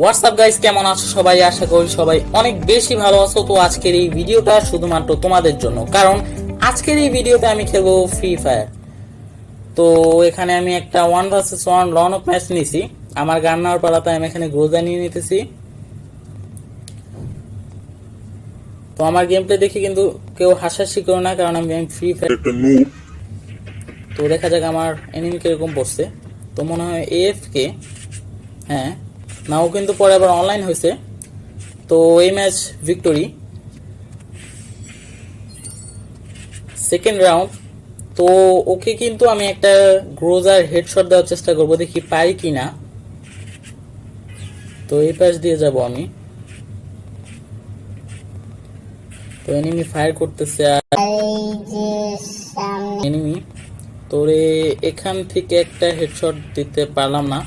WhatsApp guys, কেমন আছো সবাই? আশা করি সবাই অনেক বেশি ভালো আছো। তো আজকের এই ভিডিওটা শুধুমাত্র তোমাদের জন্য, কারণ আজকের এই ভিডিওতে আমি খেলবো ফ্রি ফায়ার। তো এখানে আমি একটা 1 vs 1 লন অফ ম্যাচ নিয়েছি। আমার গান নেওয়ার পালাতে আমি এখানে গ্রোজা নিয়ে নিতেছি। তো আমার গেম প্লে দেখে কিন্তু কেউ হাসাহাসি করো না, কারণ আমি ফ্রি ফায়ার। তো দেখা যাক আমার এনিমি কিরকম পড়ছে। তো মনে হয় এফ কে, হ্যাঁ নাও, কিন্তু পরে আবার অনলাইন হয়েছে। তো এই ম্যাচ ভিক্টোরি, সেকেন্ড রাউন্ড। তো ওকে কিন্তু আমি একটা গ্রোজার হেডশট দেওয়ার চেষ্টা করব, দেখি পাই কিনা। তো এই পাশ দিয়ে যাব আমি। তো এনিমি ফায়ার করতেছে, আর এনিমি তোরে এখান থেকে একটা হেডশট দিতে পারলাম না।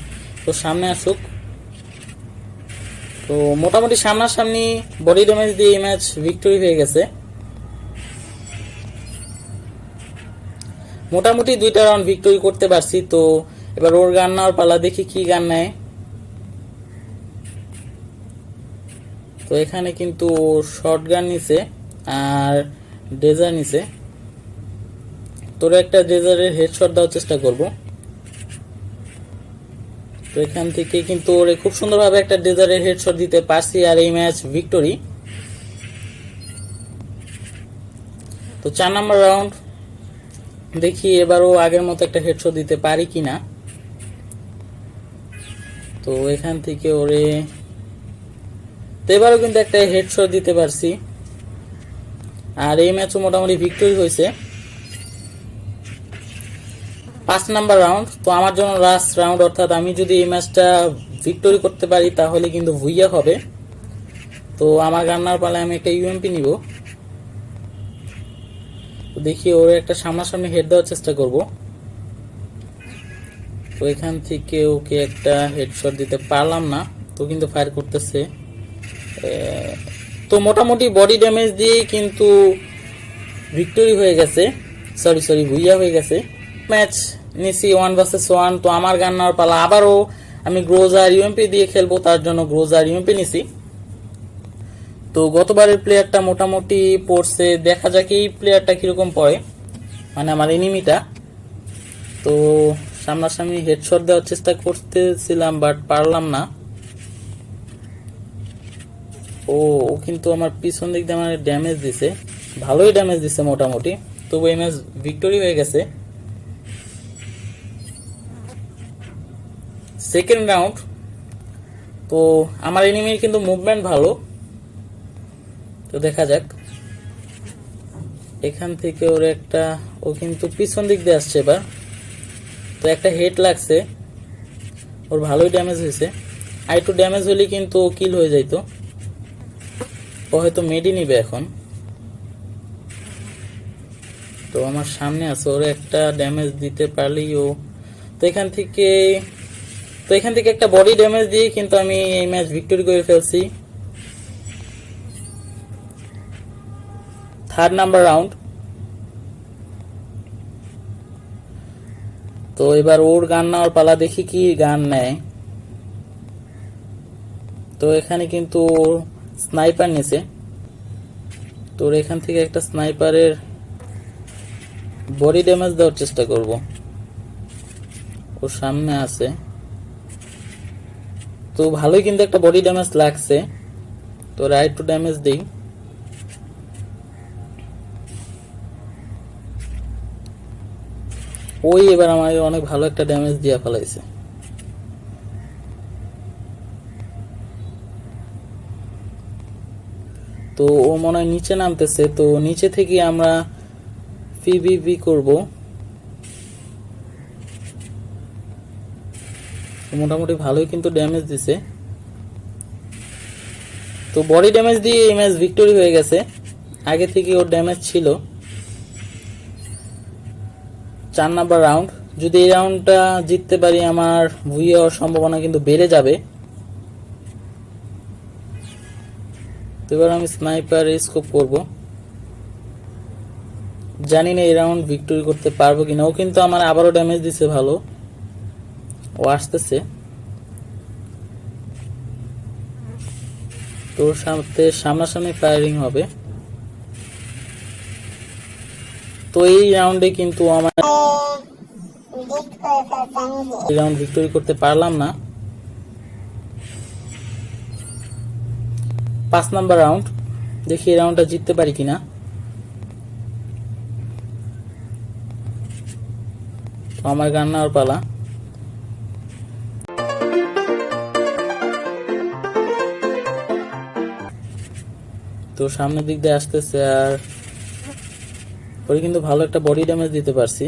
তো সামনে আসুক। তো মোটামুটি সামনাসামনি বডি ড্যামেজ দিয়ে এই ম্যাচ ভিক্টোরি হয়ে গেছে। মোটামুটি 2টা রাউন্ড ভিক্টোরি করতে পারছি। তো এবার ওর গান নেওয়ার পালা, দেখি কি গান নেয়। তো এখানে কিন্তু শর্ট গান নিছে আর ডেজার নিছে। তোর একটা ডেজারের হেডশট দেওয়ার চেষ্টা করব। তো এখান থেকে কিন্তু ওরে খুব সুন্দরভাবে একটা ডেজারের হেডশট দিতে পারছি, আর এই ম্যাচ ভিক্টোরি। তো 4 নম্বর রাউন্ড, দেখি এবারও আগের মতো একটা হেডশট দিতে পারি কিনা। তো এখান থেকে ওরে, তো এবারও কিন্তু একটা হেডশট দিতে পারছি, আর এই ম্যাচও মোটামুটি ভিক্টোরি হয়েছে। 5 নাম্বার রাউন্ড, তো আমার জন্য লাস্ট রাউন্ড, অর্থাৎ আমি যদি এই ম্যাচটা ভিক্টোরি করতে পারি তাহলে কিন্তু ভুইয়া হবে। তো আমার গান্নার পালায় আমি একটা ইউএমপি নিব। তো দেখি ওর একটা সামনাসামনি হেড দেওয়ার চেষ্টা করব। তো এখান থেকে ওকে একটা হেডশট দিতে পারলাম না। তো কিন্তু ফায়ার করতেছে। তো মোটামুটি বডি ড্যামেজ দিয়েই কিন্তু ভিক্টোরি হয়ে গেছে, সরি ভুইয়া হয়ে গেছে। ম্যাচ নিছি 1 vs 1। তো আমার গান নেওয়ার পালা, আবারও আমি গ্রোজার ইউএমপি দিয়ে খেলবো, তার জন্য গ্রোজার ইউএমপি নিছি। তো গতবারের প্লেয়ারটা মোটামুটি পড়ছে, দেখা যাক এই প্লেয়ারটা কিরকম পড়ে, মানে আমার এনিমিটা। তো সামনাসামনি হেডশট দেওয়ার চেষ্টা করতেছিলাম, বাট পারলাম না। ও কিন্তু আমার পিছন দিক দিয়ে আমার ড্যামেজ দিছে, ভালোই ড্যামেজ দিছে মোটামুটি। তবু এই ম্যাচ ভিক্টোরি হয়ে গেছে। সেকেন্ড রাউন্ড, তো আমার এনিমির কিন্তু মুভমেন্ট ভালো। তো দেখা যাক এখান থেকে ওর একটা, ও কিন্তু পিছন দিক দিয়ে আসছে এবার। তো একটা হেড লাগছে, ওর ভালোই ড্যামেজ হয়েছে। আর একটু ড্যামেজ হলে কিন্তু ও কিল হয়ে যাইতো। ও হয়তো মেডি নিবে এখন। তো আমার সামনে আছে, ওর একটা ড্যামেজ দিতে পারলেই ও, তো এখান থেকে একটা বডি ড্যামেজ দিয়ে কিন্তু আমি এই ম্যাচ ভিক্টোরি করে ফেলছি। থার্ড নাম্বার রাউন্ড, তো এবার ওর গান নেওয়ার পালা, দেখি কি গান নেয়। তো এখানে কিন্তু স্নাইপার নিছে। তো এখান থেকে একটা স্নাইপারের বডি ড্যামেজ দেওয়ার চেষ্টা করব। ওর সামনে আছে, তো ভালোই কিন্তু একটা বডি ড্যামেজ লাগছে। তো রাইট টু ড্যামেজ দিই। ওই এবার আমাকে অনেক ভালো একটা ড্যামেজ দিয়ে ফেলাইছে। তো ও মনে হয় নিচে নামতেছে, তো নিচে থেকে আমরা পিভিপি করব। মোটামুটি ভালোই কিন্তু ড্যামেজ দিছে। তো বডি ড্যামেজ দিয়ে এই ম্যাচ ভিক্টোরি হয়ে গেছে, আগে থেকে ওর ড্যামেজ ছিল। 4 নাম্বার রাউন্ড, যদি এই রাউন্ডটা জিততে পারি আমার ভুই হওয়ার সম্ভাবনা কিন্তু বেড়ে যাবে। তো এবার আমি স্নাইপার স্কোপ করব। জানি না এই রাউন্ড ভিক্টোরি করতে পারবো কিনা। ও কিন্তু আমার আবারও ড্যামেজ দিছে ভালো, ও আসতেছে। তোর সাথে সামনাসামনি ফায়ারিং হবে। তো এই রাউন্ডে কিন্তু আমার এই রাউন্ড ভিক্টরি করতে পারলাম না। 5 নাম্বার রাউন্ড, দেখি এই রাউন্ডটা জিততে পারি কিনা। তো আমার গান নেওয়ার পালা। তো সামনের দিক দিয়ে আসতেছে, আর ওরে কিন্তু ভালো একটা বডি ড্যামেজ দিতে পারছি।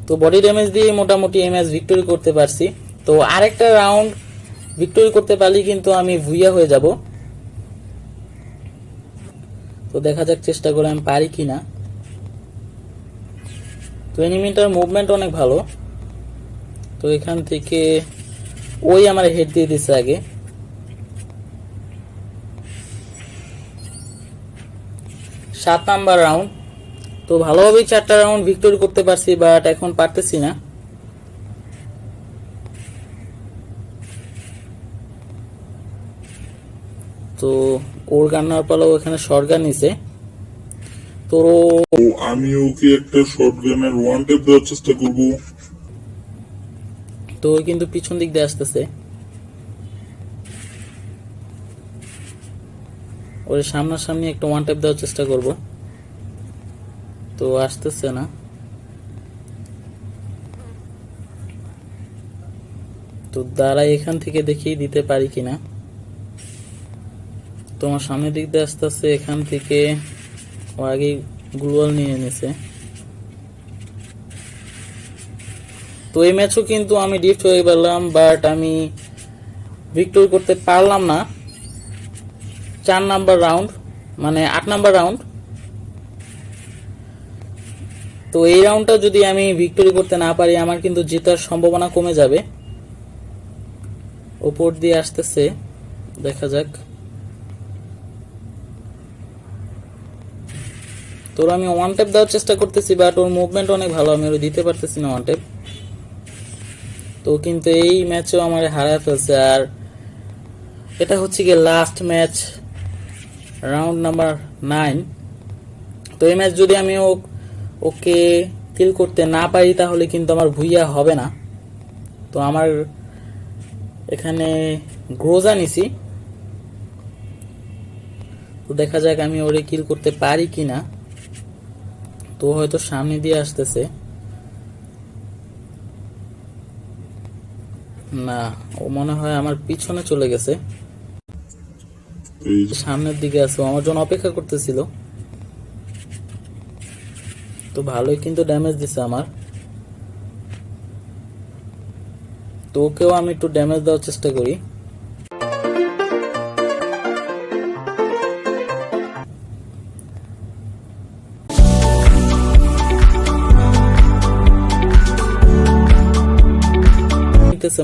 তো বডি ড্যামেজ দিয়ে মোটামুটি এই ম্যাচ ভিক্টরি করতে পারছি। তো আরেকটা রাউন্ড ভিক্টরি করতে পারলে কিন্তু আমি ভুইয়া হয়ে যাব। তো দেখা যাক চেষ্টা করে আমি পারি কিনা। তো এনিমিটার মুভমেন্ট অনেক ভালো। তো এখান থেকে ওই আমার হেড দিয়ে দিচ্ছে আগে। সাত নাম্বার রাউন্ড। তো ভালোভাবেই 4টা রাউন্ড ভিক্টরি করতে পারছি, বাট এখন পারতেছি না। তো ওর গান্নার পালাও এখানে শর্টগান নিছে। তো আমি ওকে একটা শর্টগানের ওয়ান ট্যাপ দেওয়ার চেষ্টা করব। তো ওই কিন্তু পিছন দিক দিয়ে আসতেছে, ওর সামনাসামনি একটা ওয়ান ট্যাপ দেওয়ার চেষ্টা করব। তো আসতেছে না। তো দাঁড়াই এখান থেকে দেখি দিতে পারি কিনা। তোমার সামনের দিক দিয়ে আসতেছে, এখান থেকে ও আগে গ্লুয়াল নিয়ে নিছে। তো এই ম্যাচও কিন্তু আমি ডিফট হয়ে গেলাম, বাট আমি ভিক্টরি করতে পারলাম না। 4 নাম্বার রাউন্ড, মানে 8 নাম্বার রাউন্ড। তো এই রাউন্ডটা যদি আমি ভিক্টরি করতে না পারি, আমার কিন্তু জেতার সম্ভাবনা কমে যাবে। উপর দিয়ে আসতেছে, দেখা যাক। তোর আমি ওয়ান ট্যাপ দেওয়ার চেষ্টা করতেছি, বাট ওর মুভমেন্ট অনেক ভালো, আমি ওর দিতে পারতেছি না ওয়ান ট্যাপ। তো কিন্তু এই ম্যাচেও আমার হারায় ফেলছে। আর এটা হচ্ছে গিয়ে লাস্ট ম্যাচ, রাউন্ড নাম্বার 9। তো এই ম্যাচ যদি আমি ওকে কিল করতে না পারি, তাহলে কিন্তু আমার ভুইয়া হবে না। তো আমার এখানে গ্রোজা নিছি। তো দেখা যাক আমি ওরে কিল করতে পারি কিনা। তো হয়তো সামনে দিয়ে আসতেছে না, ও মনে হয় আমার পিছনে চলে গেছে, সামনের দিকে আছে, আমার জন্য অপেক্ষা করতেছিল। তো ভালোই কিন্তু ড্যামেজ দিছে আমার। তো ওকেও আমি একটু ড্যামেজ দেওয়ার চেষ্টা করি।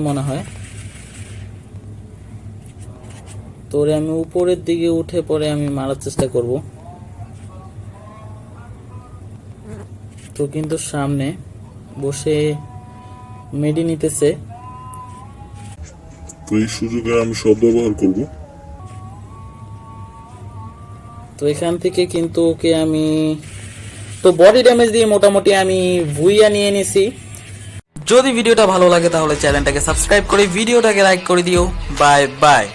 মনে হয় তোরে আমি উপরের দিকে উঠে পরে আমি মারার চেষ্টা করব। তো কিন্তু সামনে বসে মেডি নিতেছে। তো এই সুযোগে আমি সব ব্যবহার করব। তো এখান থেকে কিন্তু ওকে আমি তো বডি ড্যামেজ দিয়ে মোটামুটি আমি ভুইয়া নিয়ে নিছি। যদি ভিডিওটা ভালো লাগে তাহলে চ্যানেলটাকে সাবস্ক্রাইব করে ভিডিওটাকে লাইক করে দিও। Bye bye.